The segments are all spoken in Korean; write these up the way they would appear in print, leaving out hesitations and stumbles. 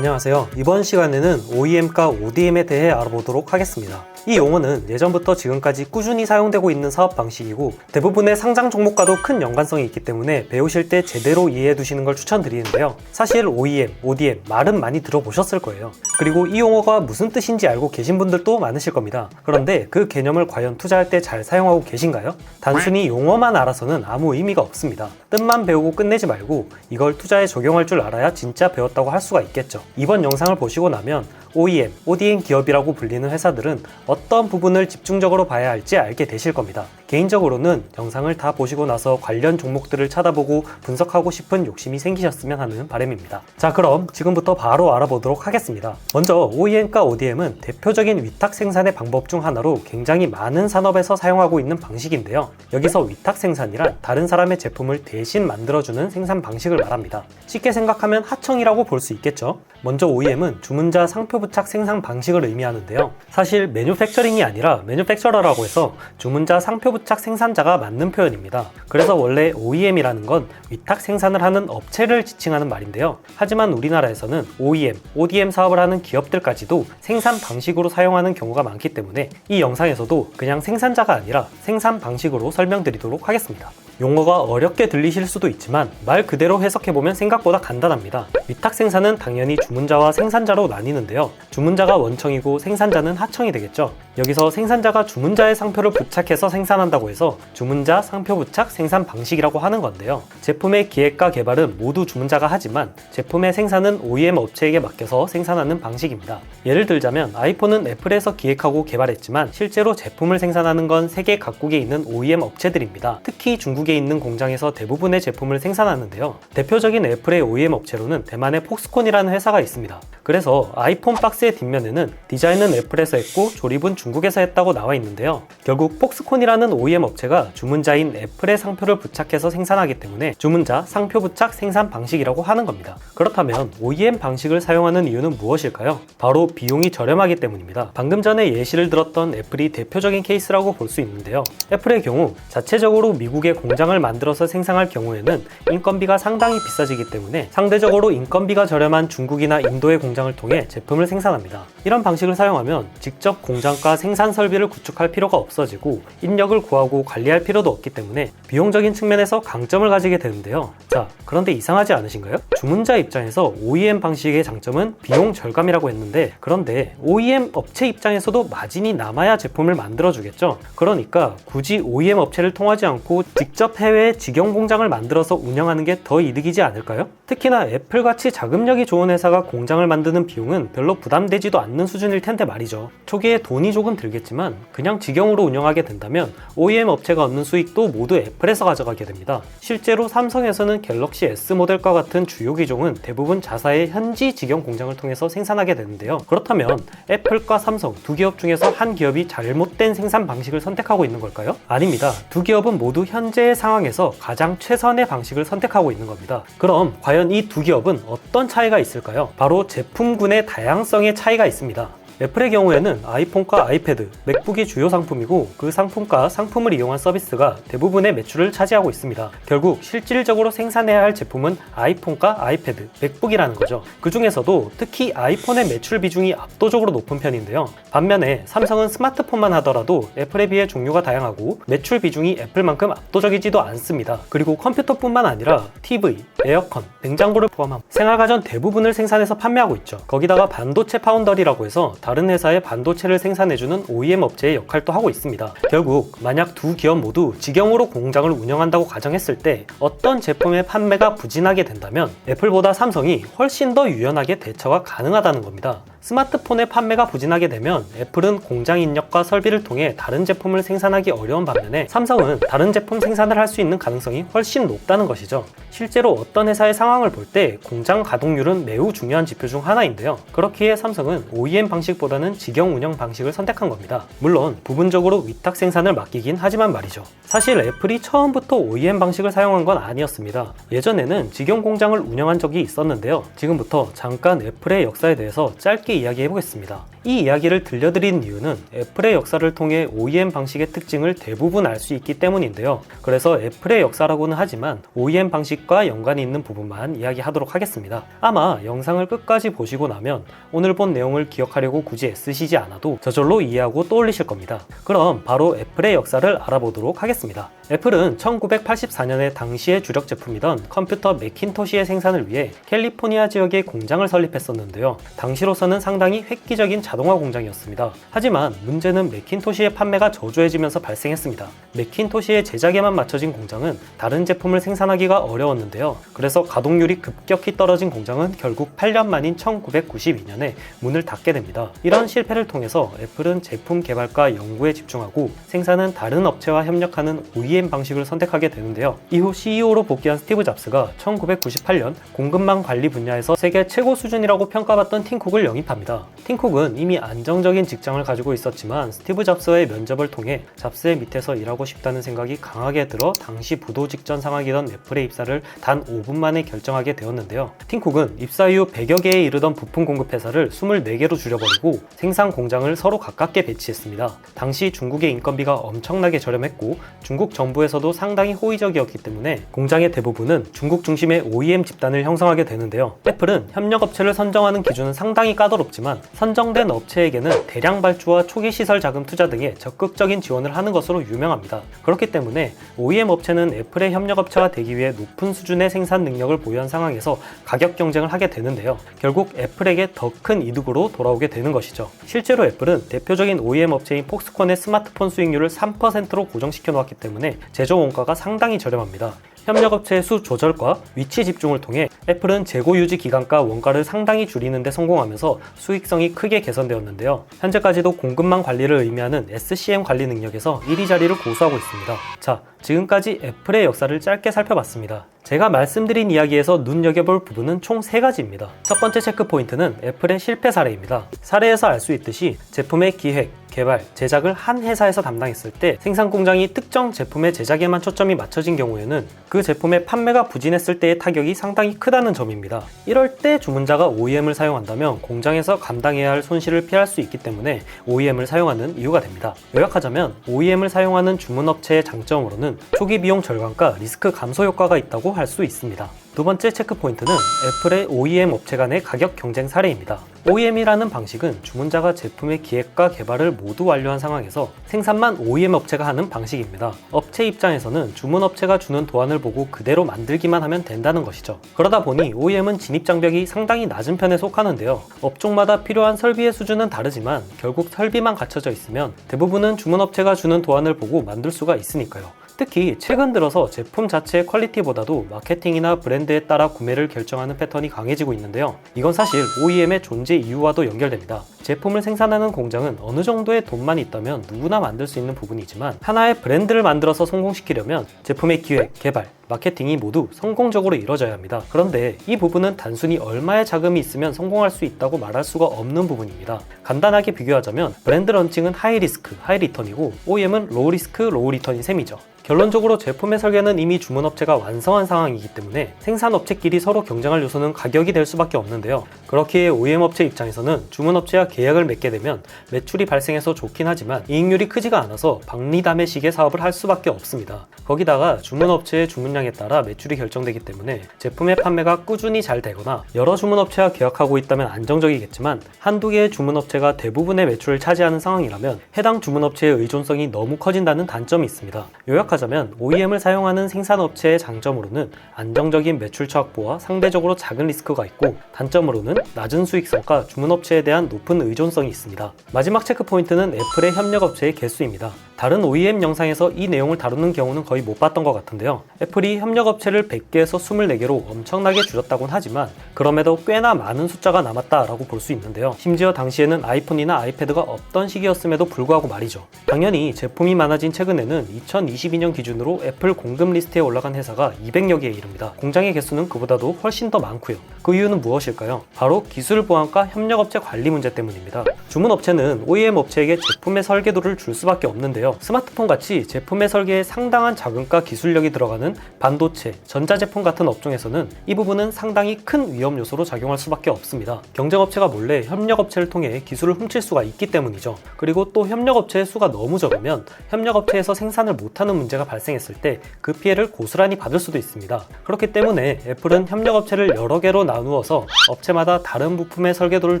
안녕하세요. 이번 시간에는 OEM과 ODM에 대해 알아보도록 하겠습니다. 이 용어는 예전부터 지금까지 꾸준히 사용되고 있는 사업 방식이고 대부분의 상장 종목과도 큰 연관성이 있기 때문에 배우실 때 제대로 이해해 두시는 걸 추천드리는데요. 사실 OEM, ODM 말은 많이 들어보셨을 거예요. 그리고 이 용어가 무슨 뜻인지 알고 계신 분들도 많으실 겁니다. 그런데 그 개념을 과연 투자할 때 잘 사용하고 계신가요? 단순히 용어만 알아서는 아무 의미가 없습니다. 뜻만 배우고 끝내지 말고 이걸 투자에 적용할 줄 알아야 진짜 배웠다고 할 수가 있겠죠. 이번 영상을 보시고 나면 OEM, ODM 기업이라고 불리는 회사들은 어떤 부분을 집중적으로 봐야 할지 알게 되실 겁니다. 개인적으로는 영상을 다 보시고 나서 관련 종목들을 찾아보고 분석하고 싶은 욕심이 생기셨으면 하는 바람입니다. 자, 그럼 지금부터 바로 알아보도록 하겠습니다. 먼저 OEM과 ODM은 대표적인 위탁 생산의 방법 중 하나로 굉장히 많은 산업에서 사용하고 있는 방식인데요. 여기서 위탁 생산이란 다른 사람의 제품을 대신 만들어주는 생산 방식을 말합니다. 쉽게 생각하면 하청이라고 볼 수 있겠죠. 먼저 OEM은 주문자 상표 부착 생산 방식을 의미하는데요. 사실 매뉴팩처링이 아니라 매뉴팩처러라고 해서 주문자 상표 부착 생산자가 맞는 표현입니다. 그래서 원래 OEM이라는 건 위탁 생산을 하는 업체를 지칭하는 말인데요. 하지만 우리나라에서는 OEM, ODM 사업을 하는 기업들까지도 생산 방식으로 사용하는 경우가 많기 때문에 이 영상에서도 그냥 생산자가 아니라 생산 방식으로 설명드리도록 하겠습니다. 용어가 어렵게 들리실 수도 있지만 말 그대로 해석해보면 생각보다 간단합니다. 위탁 생산은 당연히 주문자와 생산자로 나뉘는데요. 주문자가 원청이고 생산자는 하청이 되겠죠. 여기서 생산자가 주문자의 상표를 부착해서 생산한다고 해서 주문자 상표 부착 생산 방식이라고 하는 건데요. 제품의 기획과 개발은 모두 주문자가 하지만 제품의 생산은 OEM 업체에게 맡겨서 생산하는 방식입니다. 예를 들자면 아이폰은 애플에서 기획하고 개발했지만 실제로 제품을 생산하는 건 세계 각국에 있는 OEM 업체들입니다. 특히 중국에 있는 공장에서 대부분의 제품을 생산하는데요. 대표적인 애플의 OEM 업체로는 대만의 폭스콘이라는 회사가 있습니다. 그래서 아이폰 박스의 뒷면에는 디자인은 애플에서 했고 조립은 중국에서 했다고 나와 있는데요. 결국 폭스콘이라는 OEM 업체가 주문자인 애플의 상표를 부착해서 생산하기 때문에 주문자 상표 부착 생산 방식이라고 하는 겁니다. 그렇다면 OEM 방식을 사용하는 이유는 무엇일까요? 바로 비용이 저렴하기 때문입니다. 방금 전에 예시를 들었던 애플이 대표적인 케이스라고 볼 수 있는데요. 애플의 경우 자체적으로 미국의 공장을 만들어서 생산할 경우에는 인건비가 상당히 비싸지기 때문에 상대적으로 인건비가 저렴한 중국이나 인도의 공장을 통해 제품을 생산합니다. 이런 방식을 사용하면 직접 공장과 생산 설비를 구축할 필요가 없어지고 인력을 구하고 관리할 필요도 없기 때문에 비용적인 측면에서 강점을 가지게 되는데요. 자, 그런데 이상하지 않으신가요? 주문자 입장에서 OEM 방식의 장점은 비용 절감이라고 했는데 그런데 OEM 업체 입장에서도 마진이 남아야 제품을 만들어주겠죠. 그러니까 굳이 OEM 업체를 통하지 않고 직접 해외에 직영 공장을 만들어서 운영하는 게 더 이득이지 않을까요? 특히나 애플같이 자금력이 좋은 회사가 공장을 만드는 비용은 별로 부담되지도 않는 수준일 텐데 말이죠. 초기에 돈이 조금 들겠지만 그냥 직영으로 운영하게 된다면 OEM 업체가 얻는 수익도 모두 애플에서 가져가게 됩니다. 실제로 삼성에서는 갤럭시 S 모델과 같은 주요 기종은 대부분 자사의 현지 직영 공장을 통해서 생산하게 되는데요. 그렇다면 애플과 삼성 두 기업 중에서 한 기업이 잘못된 생산 방식을 선택하고 있는 걸까요? 아닙니다. 두 기업은 모두 현재의 상황에서 가장 최선의 방식을 선택하고 있는 겁니다. 그럼 과연 이 두 기업은 어떤 차이가 있을까요? 바로 제품군의 다양성의 차이가 있습니다. 애플의 경우에는 아이폰과 아이패드, 맥북이 주요 상품이고 그 상품과 상품을 이용한 서비스가 대부분의 매출을 차지하고 있습니다. 결국 실질적으로 생산해야 할 제품은 아이폰과 아이패드, 맥북이라는 거죠. 그 중에서도 특히 아이폰의 매출 비중이 압도적으로 높은 편인데요. 반면에 삼성은 스마트폰만 하더라도 애플에 비해 종류가 다양하고 매출 비중이 애플만큼 압도적이지도 않습니다. 그리고 컴퓨터뿐만 아니라 TV, 에어컨, 냉장고를 포함한 생활가전 대부분을 생산해서 판매하고 있죠. 거기다가 반도체 파운더리라고 해서 다른 회사의 반도체를 생산해주는 OEM 업체의 역할도 하고 있습니다. 결국 만약 두 기업 모두 직영으로 공장을 운영한다고 가정했을 때 어떤 제품의 판매가 부진하게 된다면 애플보다 삼성이 훨씬 더 유연하게 대처가 가능하다는 겁니다. 스마트폰의 판매가 부진하게 되면 애플은 공장 인력과 설비를 통해 다른 제품을 생산하기 어려운 반면에 삼성은 다른 제품 생산을 할 수 있는 가능성이 훨씬 높다는 것이죠. 실제로 어떤 회사의 상황을 볼 때 공장 가동률은 매우 중요한 지표 중 하나인데요. 그렇기에 삼성은 OEM 방식보다는 직영 운영 방식을 선택한 겁니다. 물론 부분적으로 위탁 생산을 맡기긴 하지만 말이죠. 사실 애플이 처음부터 OEM 방식을 사용한 건 아니었습니다. 예전에는 직영 공장을 운영한 적이 있었는데요. 지금부터 잠깐 애플의 역사에 대해서 짧게 이야기해 보겠습니다. 이 이야기를 들려드린 이유는 애플의 역사를 통해 OEM 방식의 특징을 대부분 알 수 있기 때문인데요. 그래서 애플의 역사라고는 하지만 OEM 방식과 연관이 있는 부분만 이야기하도록 하겠습니다. 아마 영상을 끝까지 보시고 나면 오늘 본 내용을 기억하려고 굳이 애쓰시지 않아도 저절로 이해하고 떠올리실 겁니다. 그럼 바로 애플의 역사를 알아보도록 하겠습니다. 애플은 1984년에 당시의 주력 제품이던 컴퓨터 매킨토시의 생산을 위해 캘리포니아 지역에 공장을 설립했었는데요. 당시로서는 상당히 획기적인 자동화 공장이었습니다. 하지만 문제는 매킨토시의 판매가 저조해지면서 발생했습니다. 매킨토시의 제작에만 맞춰진 공장은 다른 제품을 생산하기가 어려웠는데요. 그래서 가동률이 급격히 떨어진 공장은 결국 8년 만인 1992년에 문을 닫게 됩니다. 이런 실패를 통해서 애플은 제품 개발과 연구에 집중하고 생산은 다른 업체와 협력하는 OEM 방식을 선택하게 되는데요. 이후 CEO로 복귀한 스티브 잡스가 1998년 공급망 관리 분야에서 세계 최고 수준이라고 평가받던 팀 쿡을 영입합니다. 팀 쿡은 이미 안정적인 직장을 가지고 있었지만 스티브 잡스와의 면접을 통해 잡스의 밑에서 일하고 싶다는 생각이 강하게 들어 당시 부도 직전 상황이던 애플의 입사를 단 5분 만에 결정하게 되었는데요. 팀 쿡은 입사 이후 100여 개에 이르던 부품 공급 회사를 24개로 줄여버리고 생산 공장을 서로 가깝게 배치했습니다. 당시 중국의 인건비가 엄청나게 저렴했고 중국 정부에서도 상당히 호의적이었기 때문에 공장의 대부분은 중국 중심의 OEM 집단을 형성하게 되는데요. 애플은 협력업체를 선정하는 기준은 상당히 까다롭지만 선정된 업체에게는 대량 발주와 초기 시설 자금 투자 등의 적극적인 지원을 하는 것으로 유명합니다. 그렇기 때문에 OEM 업체는 애플의 협력업체가 되기 위해 높은 수준의 생산 능력을 보유한 상황에서 가격 경쟁을 하게 되는데요. 결국 애플에게 더 큰 이득으로 돌아오게 되는 것이죠. 실제로 애플은 대표적인 OEM 업체인 폭스콘의 스마트폰 수익률을 3%로 고정시켜 놓았기 때문에 제조 원가가 상당히 저렴합니다. 협력업체의 수 조절과 위치 집중을 통해 애플은 재고 유지 기간과 원가를 상당히 줄이는 데 성공하면서 수익성이 크게 개선되었는데요. 현재까지도 공급망 관리를 의미하는 SCM 관리 능력에서 1위 자리를 고수하고 있습니다. 자, 지금까지 애플의 역사를 짧게 살펴봤습니다. 제가 말씀드린 이야기에서 눈여겨볼 부분은 총 3가지입니다. 첫 번째 체크 포인트는 애플의 실패 사례입니다. 사례에서 알 수 있듯이 제품의 기획, 개발, 제작을 한 회사에서 담당했을 때 생산 공장이 특정 제품의 제작에만 초점이 맞춰진 경우에는 그 제품의 판매가 부진했을 때의 타격이 상당히 크다는 점입니다. 이럴 때 주문자가 OEM을 사용한다면 공장에서 감당해야 할 손실을 피할 수 있기 때문에 OEM을 사용하는 이유가 됩니다. 요약하자면 OEM을 사용하는 주문업체의 장점으로는 초기 비용 절감과 리스크 감소 효과가 있다고 할 수 있습니다. 두 번째 체크 포인트는 애플의 OEM 업체 간의 가격 경쟁 사례입니다. OEM이라는 방식은 주문자가 제품의 기획과 개발을 모두 완료한 상황에서 생산만 OEM 업체가 하는 방식입니다. 업체 입장에서는 주문업체가 주는 도안을 보고 그대로 만들기만 하면 된다는 것이죠. 그러다 보니 OEM은 진입장벽이 상당히 낮은 편에 속하는데요. 업종마다 필요한 설비의 수준은 다르지만 결국 설비만 갖춰져 있으면 대부분은 주문업체가 주는 도안을 보고 만들 수가 있으니까요. 특히 최근 들어서 제품 자체의 퀄리티보다도 마케팅이나 브랜드에 따라 구매를 결정하는 패턴이 강해지고 있는데요. 이건 사실 OEM의 존재 이유와도 연결됩니다. 제품을 생산하는 공장은 어느 정도의 돈만 있다면 누구나 만들 수 있는 부분이지만 하나의 브랜드를 만들어서 성공시키려면 제품의 기획, 개발, 마케팅이 모두 성공적으로 이루어져야 합니다. 그런데 이 부분은 단순히 얼마의 자금이 있으면 성공할 수 있다고 말할 수가 없는 부분입니다. 간단하게 비교하자면 브랜드 런칭은 하이 리스크, 하이 리턴이고 OEM은 로우 리스크, 로우 리턴인 셈이죠. 결론적으로 제품의 설계는 이미 주문업체가 완성한 상황이기 때문에 생산업체끼리 서로 경쟁할 요소는 가격이 될 수밖에 없는데요. 그렇기에 OEM 업체 입장에서는 주문업체와 계약을 맺게 되면 매출이 발생해서 좋긴 하지만 이익률이 크지가 않아서 박리담회식의 사업을 할 수밖에 없습니다. 거기다가 주문업체의 주문량에 따라 매출이 결정되기 때문에 제품의 판매가 꾸준히 잘 되거나 여러 주문업체와 계약하고 있다면 안정적이겠지만 한두 개의 주문업체가 대부분의 매출을 차지하는 상황이라면 해당 주문업체의 의존성이 너무 커진다는 단점이 있습니다. 요약하자면 OEM을 사용하는 생산업체의 장점으로는 안정적인 매출처 확보와 상대적으로 작은 리스크가 있고 단점으로는 낮은 수익성과 주문업체에 대한 높은 의존성이 있습니다. 마지막 체크 포인트는 애플의 협력업체의 개수입니다. 다른 OEM 영상에서 이 내용을 다루는 경우는 거의 못 봤던 것 같은데요. 애플이 협력업체를 100개에서 24개로 엄청나게 줄였다곤 하지만 그럼에도 꽤나 많은 숫자가 남았다라고 볼 수 있는데요. 심지어 당시에는 아이폰이나 아이패드가 없던 시기였음에도 불구하고 말이죠. 당연히 제품이 많아진 최근에는 2022년 기준으로 애플 공급 리스트에 올라간 회사가 200여 개에 이릅니다. 공장의 개수는 그보다도 훨씬 더 많고요. 그 이유는 무엇일까요? 바로 기술 보안과 협력업체 관리 문제 때문입니다. 주문업체는 OEM 업체에게 제품의 설계도를 줄 수밖에 없는데요. 있는데요. 스마트폰 같이 제품의 설계에 상당한 자금과 기술력이 들어가는 반도체, 전자제품 같은 업종에서는 이 부분은 상당히 큰 위험 요소로 작용할 수밖에 없습니다. 경쟁업체가 몰래 협력업체를 통해 기술을 훔칠 수가 있기 때문이죠. 그리고 또 협력업체의 수가 너무 적으면 협력업체에서 생산을 못하는 문제가 발생했을 때 그 피해를 고스란히 받을 수도 있습니다. 그렇기 때문에 애플은 협력업체를 여러 개로 나누어서 업체마다 다른 부품의 설계도를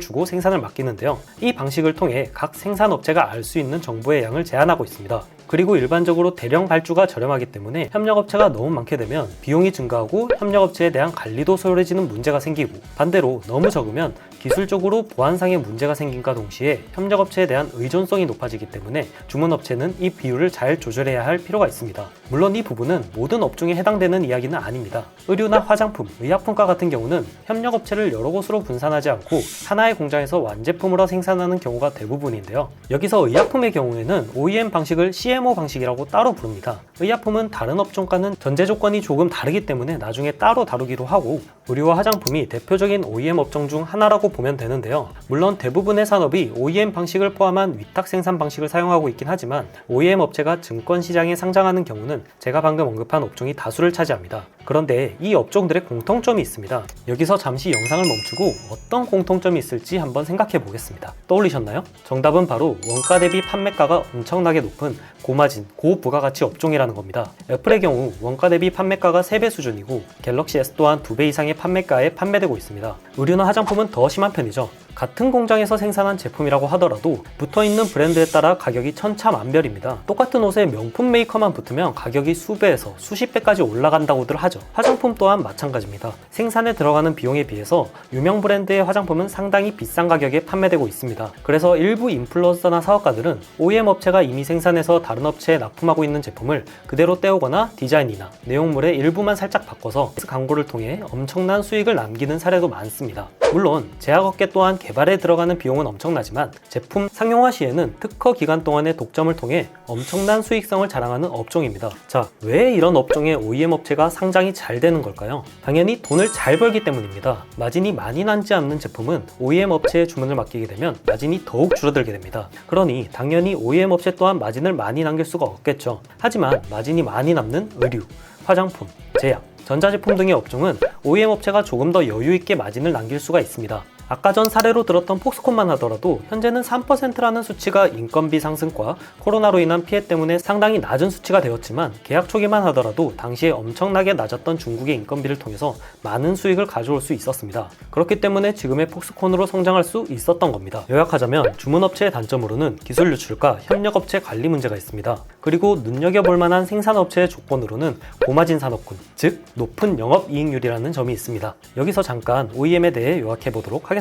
주고 생산을 맡기는데요. 이 방식을 통해 각 생산업체가 알 수 있는 정보의 양을 제한하고 있습니다. 그리고 일반적으로 대량 발주가 저렴하기 때문에 협력업체가 너무 많게 되면 비용이 증가하고 협력업체에 대한 관리도 소홀해지는 문제가 생기고, 반대로 너무 적으면 기술적으로 보안상의 문제가 생긴과 동시에 협력업체에 대한 의존성이 높아지기 때문에 주문업체는 이 비율을 잘 조절해야 할 필요가 있습니다. 물론 이 부분은 모든 업종에 해당되는 이야기는 아닙니다. 의류나 화장품, 의약품과 같은 경우는 협력업체를 여러 곳으로 분산하지 않고 하나의 공장에서 완제품으로 생산하는 경우가 대부분인데요. 여기서 의약품의 경우에는 OEM 방식을 CMO 방식이라고 따로 부릅니다. 의약품은 다른 업종과는 전제 조건이 조금 다르기 때문에 나중에 따로 다루기로 하고, 의류와 화장품이 대표적인 OEM 업종 중 하나라고 보면 되는데요. 물론 대부분의 산업이 OEM 방식을 포함한 위탁 생산 방식을 사용하고 있긴 하지만 OEM 업체가 증권 시장에 상장하는 경우는 제가 방금 언급한 업종이 다수를 차지합니다. 그런데 이 업종들의 공통점이 있습니다. 여기서 잠시 영상을 멈추고 어떤 공통점이 있을지 한번 생각해 보겠습니다. 떠올리셨나요? 정답은 바로 원가 대비 판매가가 엄청나게 높은 고마진, 고부가가치 업종이라는 겁니다. 애플의 경우 원가 대비 판매가가 3배 수준이고 갤럭시 S 또한 2배 이상의 판매가에 판매되고 있습니다. 의류나 화장품은 더 심한 편이죠. 같은 공장에서 생산한 제품이라고 하더라도 붙어있는 브랜드에 따라 가격이 천차만별입니다. 똑같은 옷에 명품 메이커만 붙으면 가격이 수배에서 수십 배까지 올라간다고들 하죠. 화장품 또한 마찬가지입니다. 생산에 들어가는 비용에 비해서 유명 브랜드의 화장품은 상당히 비싼 가격에 판매되고 있습니다. 그래서 일부 인플루언서나 사업가들은 OEM 업체가 이미 생산해서 다른 업체에 납품하고 있는 제품을 그대로 떼오거나 디자인이나 내용물의 일부만 살짝 바꿔서 광고를 통해 엄청난 수익을 남기는 사례도 많습니다. 물론 제약업계 또한 개발에 들어가는 비용은 엄청나지만 제품 상용화 시에는 특허 기간 동안의 독점을 통해 엄청난 수익성을 자랑하는 업종입니다. 자, 왜 이런 업종의 OEM 업체가 상장이 잘 되는 걸까요? 당연히 돈을 잘 벌기 때문입니다. 마진이 많이 남지 않는 제품은 OEM 업체에 주문을 맡기게 되면 마진이 더욱 줄어들게 됩니다. 그러니 당연히 OEM 업체 또한 마진을 많이 남길 수가 없겠죠. 하지만 마진이 많이 남는 의류, 화장품, 제약, 전자제품 등의 업종은 OEM 업체가 조금 더 여유 있게 마진을 남길 수가 있습니다. 아까 전 사례로 들었던 폭스콘만 하더라도 현재는 3%라는 수치가 인건비 상승과 코로나로 인한 피해 때문에 상당히 낮은 수치가 되었지만, 계약 초기만 하더라도 당시에 엄청나게 낮았던 중국의 인건비를 통해서 많은 수익을 가져올 수 있었습니다. 그렇기 때문에 지금의 폭스콘으로 성장할 수 있었던 겁니다. 요약하자면 주문업체의 단점으로는 기술 유출과 협력업체 관리 문제가 있습니다. 그리고 눈여겨볼 만한 생산업체의 조건으로는 고마진 산업군, 즉 높은 영업이익률이라는 점이 있습니다. 여기서 잠깐 OEM에 대해 요약해보도록 하겠습니다.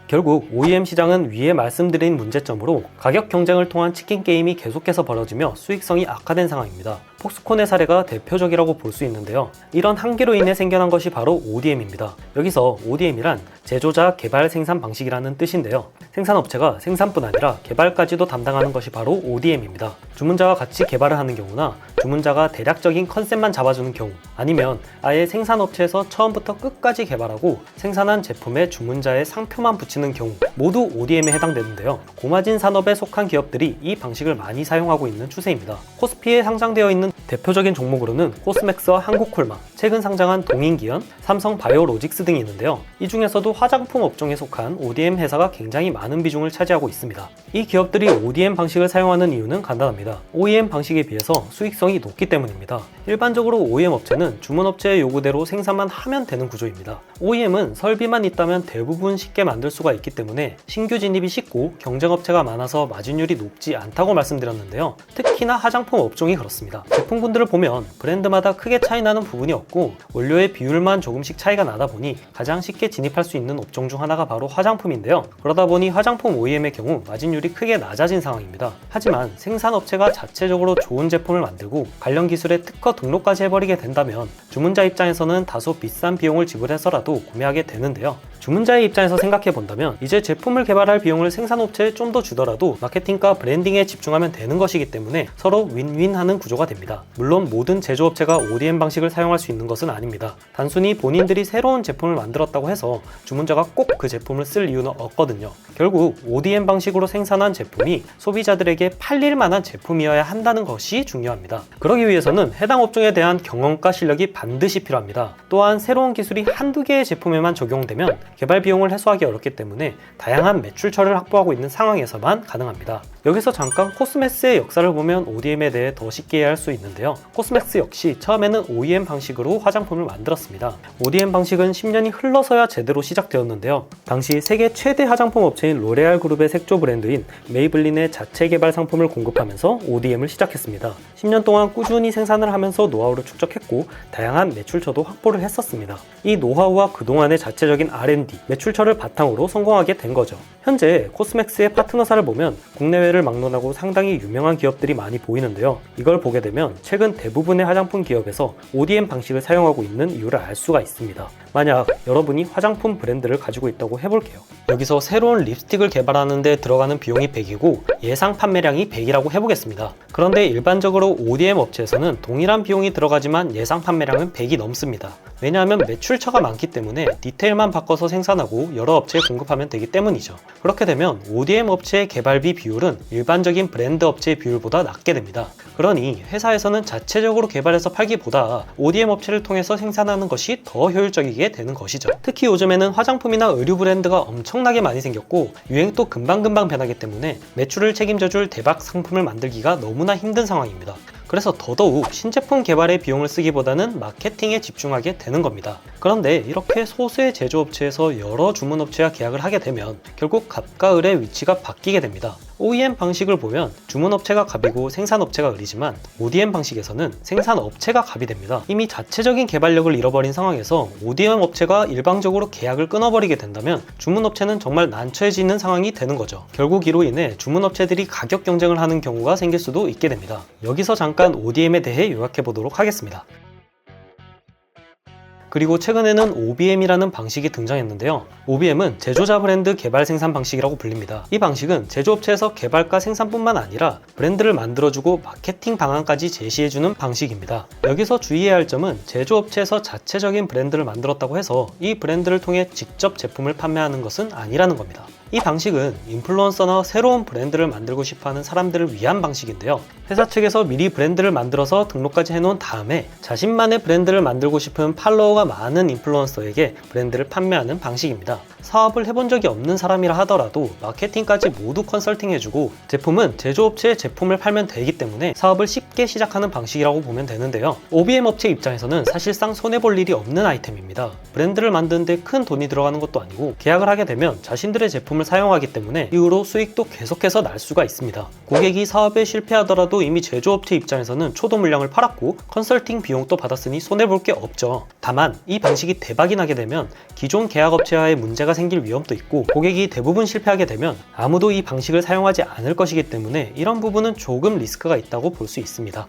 결국 OEM 시장은 위에 말씀드린 문제점으로 가격 경쟁을 통한 치킨 게임이 계속해서 벌어지며 수익성이 악화된 상황입니다. 폭스콘의 사례가 대표적이라고 볼 수 있는데요. 이런 한계로 인해 생겨난 것이 바로 ODM입니다. 여기서 ODM이란 제조자 개발 생산 방식이라는 뜻인데요. 생산업체가 생산뿐 아니라 개발까지도 담당하는 것이 바로 ODM입니다. 주문자와 같이 개발을 하는 경우나 주문자가 대략적인 컨셉만 잡아주는 경우, 아니면 아예 생산업체에서 처음부터 끝까지 개발하고 생산한 제품에 주문자의 상표만 붙이는 경우 모두 ODM에 해당되는데요. 고마진 산업에 속한 기업들이 이 방식을 많이 사용하고 있는 추세입니다. 코스피에 상장되어 있는 대표적인 종목으로는 코스맥스와 한국콜마, 최근 상장한 동인기연, 삼성바이오로직스 등이 있는데요. 이 중에서도 화장품 업종에 속한 ODM 회사가 굉장히 많은 비중을 차지하고 있습니다. 이 기업들이 ODM 방식을 사용하는 이유는 간단합니다. OEM 방식에 비해서 수익성이 높기 때문입니다. 일반적으로 OEM 업체는 주문업체의 요구대로 생산만 하면 되는 구조입니다. OEM은 설비만 있다면 대부분 쉽게 만들 수가 있기 때문에 신규 진입이 쉽고 경쟁업체가 많아서 마진율이 높지 않다고 말씀드렸는데요. 특히나 화장품 업종이 그렇습니다. 제품군들을 보면 브랜드마다 크게 차이 나는 부분이 없고 원료의 비율만 조금씩 차이가 나다 보니 가장 쉽게 진입할 수 있는 업종 중 하나가 바로 화장품인데요. 그러다 보니 화장품 OEM의 경우 마진율이 크게 낮아진 상황입니다. 하지만 생산업체가 자체적으로 좋은 제품을 만들고 관련 기술에 특허 등록까지 해버리게 된다면 주문자 입장에서는 다소 비싼 비용을 지불해서라도 구매하게 되는데요. 주문자의 입장에서 생각해 본다면 이제 제품을 개발할 비용을 생산업체에 좀 더 주더라도 마케팅과 브랜딩에 집중하면 되는 것이기 때문에 서로 윈윈하는 구조가 됩니다. 물론 모든 제조업체가 ODM 방식을 사용할 수 있는 것은 아닙니다. 단순히 본인들이 새로운 제품을 만들었다고 해서 주문자가 꼭 그 제품을 쓸 이유는 없거든요. 결국 ODM 방식으로 생산한 제품이 소비자들에게 팔릴 만한 제품이어야 한다는 것이 중요합니다. 그러기 위해서는 해당 업종에 대한 경험과 실력이 반드시 필요합니다. 또한 새로운 기술이 한두 개의 제품에만 적용되면 개발 비용을 해소하기 어렵기 때문에 다양한 매출처를 확보하고 있는 상황에서만 가능합니다. 여기서 잠깐 코스맥스의 역사를 보면 ODM에 대해 더 쉽게 이해할 수 있는데요. 코스맥스 역시 처음에는 OEM 방식으로 화장품을 만들었습니다. ODM 방식은 10년이 흘러서야 제대로 시작되었는데요. 당시 세계 최대 화장품 업체인 로레알 그룹의 색조 브랜드인 메이블린의 자체 개발 상품을 공급하면서 ODM을 시작했습니다. 10년 동안 꾸준히 생산을 하면서 노하우를 축적했고 다양한 매출처도 확보를 했었습니다. 이 노하우와 그동안의 자체적인 R&D, 매출처를 바탕으로 성공하게 된 거죠. 현재 코스맥스의 파트너사를 보면 국내외를 막론하고 상당히 유명한 기업들이 많이 보이는데요. 이걸 보게 되면 최근 대부분의 화장품 기업에서 ODM 방식을 사용하고 있는 이유를 알 수가 있습니다. 만약 여러분이 화장품 브랜드를 가지고 있다고 해볼게요. 여기서 새로운 립스틱을 개발하는 데 들어가는 비용이 100이고 예상 판매량이 100이라고 해보겠습니다. 그런데 일반적으로 ODM 업체에서는 동일한 비용이 들어가지만 예상 판매량은 100이 넘습니다. 왜냐하면 매출처가 많기 때문에 디테일만 바꿔서 생산하고 여러 업체에 공급하면 되기 때문이죠. 그렇게 되면 ODM 업체의 개발비 비율은 일반적인 브랜드 업체의 비율보다 낮게 됩니다. 그러니 회사에서는 자체적으로 개발해서 팔기보다 ODM 업체를 통해서 생산하는 것이 더 효율적이게 되는 것이죠. 특히 요즘에는 화장품이나 의류 브랜드가 엄청나게 많이 생겼고 유행도 금방금방 변하기 때문에 매출을 책임져줄 대박 상품을 만들기가 너무나 힘든 상황입니다. 그래서 더더욱 신제품 개발에 비용을 쓰기보다는 마케팅에 집중하게 되는 겁니다. 그런데 이렇게 소수의 제조업체에서 여러 주문업체와 계약을 하게 되면 결국 갑과 을의 위치가 바뀌게 됩니다. OEM 방식을 보면 주문업체가 갑이고 생산업체가 을이지만 ODM 방식에서는 생산업체가 갑이 됩니다. 이미 자체적인 개발력을 잃어버린 상황에서 ODM 업체가 일방적으로 계약을 끊어버리게 된다면 주문업체는 정말 난처해지는 상황이 되는 거죠. 결국 이로 인해 주문업체들이 가격 경쟁을 하는 경우가 생길 수도 있게 됩니다. 여기서 잠깐 ODM에 대해 요약해 보도록 하겠습니다. 그리고 최근에는 OBM이라는 방식이 등장했는데요. OBM은 제조자 브랜드 개발 생산 방식이라고 불립니다. 이 방식은 제조업체에서 개발과 생산뿐만 아니라 브랜드를 만들어주고 마케팅 방안까지 제시해주는 방식입니다. 여기서 주의해야 할 점은 제조업체에서 자체적인 브랜드를 만들었다고 해서 이 브랜드를 통해 직접 제품을 판매하는 것은 아니라는 겁니다. 이 방식은 인플루언서나 새로운 브랜드를 만들고 싶어하는 사람들을 위한 방식인데요. 회사 측에서 미리 브랜드를 만들어서 등록까지 해놓은 다음에 자신만의 브랜드를 만들고 싶은 팔로워가 많은 인플루언서에게 브랜드를 판매하는 방식입니다. 사업을 해본 적이 없는 사람이라 하더라도 마케팅까지 모두 컨설팅해주고 제품은 제조업체에 제품을 팔면 되기 때문에 사업을 쉽게 시작하는 방식이라고 보면 되는데요. OBM 업체 입장에서는 사실상 손해볼 일이 없는 아이템입니다. 브랜드를 만드는데 큰 돈이 들어가는 것도 아니고 계약을 하게 되면 자신들의 제품을 사용하기 때문에 이후로 수익도 계속해서 날 수가 있습니다. 고객이 사업에 실패하더라도 이미 제조업체 입장에서는 초도 물량을 팔았고 컨설팅 비용도 받았으니 손해볼 게 없죠. 다만 이 방식이 대박이 나게 되면 기존 계약업체와의 문제가 생길 위험도 있고 고객이 대부분 실패하게 되면 아무도 이 방식을 사용하지 않을 것이기 때문에 이런 부분은 조금 리스크가 있다고 볼 수 있습니다.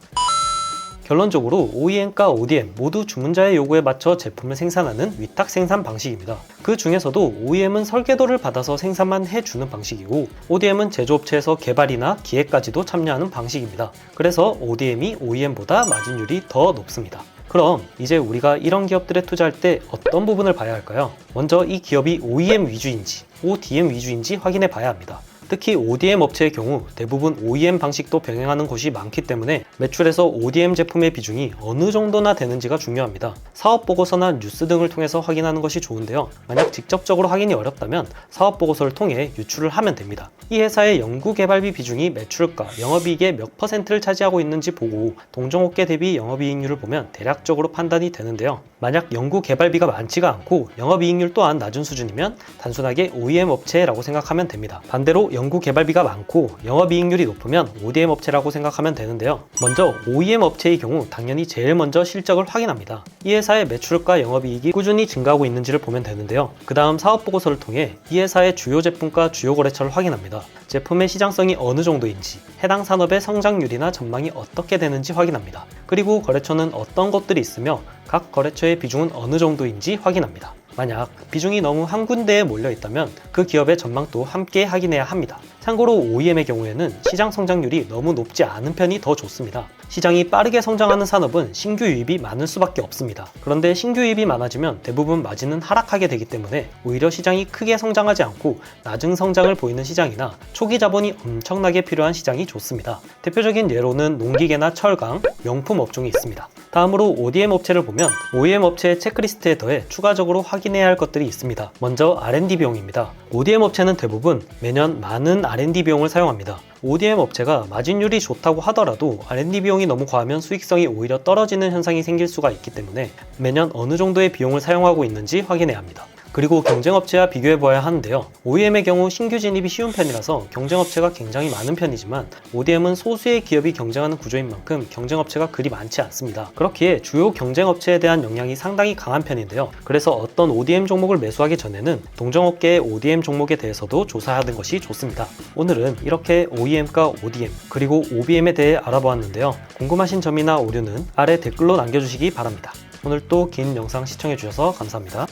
결론적으로 OEM과 ODM 모두 주문자의 요구에 맞춰 제품을 생산하는 위탁 생산 방식입니다. 그 중에서도 OEM은 설계도를 받아서 생산만 해주는 방식이고 ODM은 제조업체에서 개발이나 기획까지도 참여하는 방식입니다. 그래서 ODM이 OEM보다 마진율이 더 높습니다. 그럼 이제 우리가 이런 기업들에 투자할 때 어떤 부분을 봐야 할까요? 먼저 이 기업이 OEM 위주인지 ODM 위주인지 확인해 봐야 합니다. 특히 ODM 업체의 경우 대부분 OEM 방식도 병행하는 곳이 많기 때문에 매출에서 ODM 제품의 비중이 어느 정도나 되는지가 중요합니다. 사업보고서나 뉴스 등을 통해서 확인하는 것이 좋은데요. 만약 직접적으로 확인이 어렵다면 사업보고서를 통해 유출을 하면 됩니다. 이 회사의 연구개발비 비중이 매출과 영업이익의 몇 %를 차지하고 있는지 보고 동종업계 대비 영업이익률을 보면 대략적으로 판단이 되는데요. 만약 연구개발비가 많지가 않고 영업이익률 또한 낮은 수준이면 단순하게 OEM 업체라고 생각하면 됩니다. 반대로 연구개발비가 많고 영업이익률이 높으면 ODM 업체라고 생각하면 되는데요. 먼저 OEM 업체의 경우 당연히 제일 먼저 실적을 확인합니다. 이 회사의 매출과 영업이익이 꾸준히 증가하고 있는지를 보면 되는데요. 그 다음 사업보고서를 통해 이 회사의 주요 제품과 주요 거래처를 확인합니다. 제품의 시장성이 어느 정도인지, 해당 산업의 성장률이나 전망이 어떻게 되는지 확인합니다. 그리고 거래처는 어떤 것들이 있으며 각 거래처의 비중은 어느 정도인지 확인합니다. 만약 비중이 너무 한 군데에 몰려 있다면 그 기업의 전망도 함께 확인해야 합니다. 참고로 OEM의 경우에는 시장 성장률이 너무 높지 않은 편이 더 좋습니다. 시장이 빠르게 성장하는 산업은 신규 유입이 많을 수밖에 없습니다. 그런데 신규 유입이 많아지면 대부분 마진은 하락하게 되기 때문에 오히려 시장이 크게 성장하지 않고 낮은 성장을 보이는 시장이나 초기 자본이 엄청나게 필요한 시장이 좋습니다. 대표적인 예로는 농기계나 철강, 명품 업종이 있습니다. 다음으로 ODM 업체를 보면 OEM 업체의 체크리스트에 더해 추가적으로 확인해야 할 것들이 있습니다. 먼저 R&D 비용입니다. ODM 업체는 대부분 매년 많은 R&D 비용을 사용합니다. ODM 업체가 마진율이 좋다고 하더라도 R&D 비용이 너무 과하면 수익성이 오히려 떨어지는 현상이 생길 수가 있기 때문에 매년 어느 정도의 비용을 사용하고 있는지 확인해야 합니다. 그리고 경쟁업체와 비교해봐야 하는데요. OEM의 경우 신규 진입이 쉬운 편이라서 경쟁업체가 굉장히 많은 편이지만 ODM은 소수의 기업이 경쟁하는 구조인 만큼 경쟁업체가 그리 많지 않습니다. 그렇기에 주요 경쟁업체에 대한 영향이 상당히 강한 편인데요. 그래서 어떤 ODM 종목을 매수하기 전에는 동종업계의 ODM 종목에 대해서도 조사하는 것이 좋습니다. 오늘은 이렇게 OEM과 ODM 그리고 OBM에 대해 알아보았는데요. 궁금하신 점이나 오류는 아래 댓글로 남겨주시기 바랍니다. 오늘 또 긴 영상 시청해주셔서 감사합니다.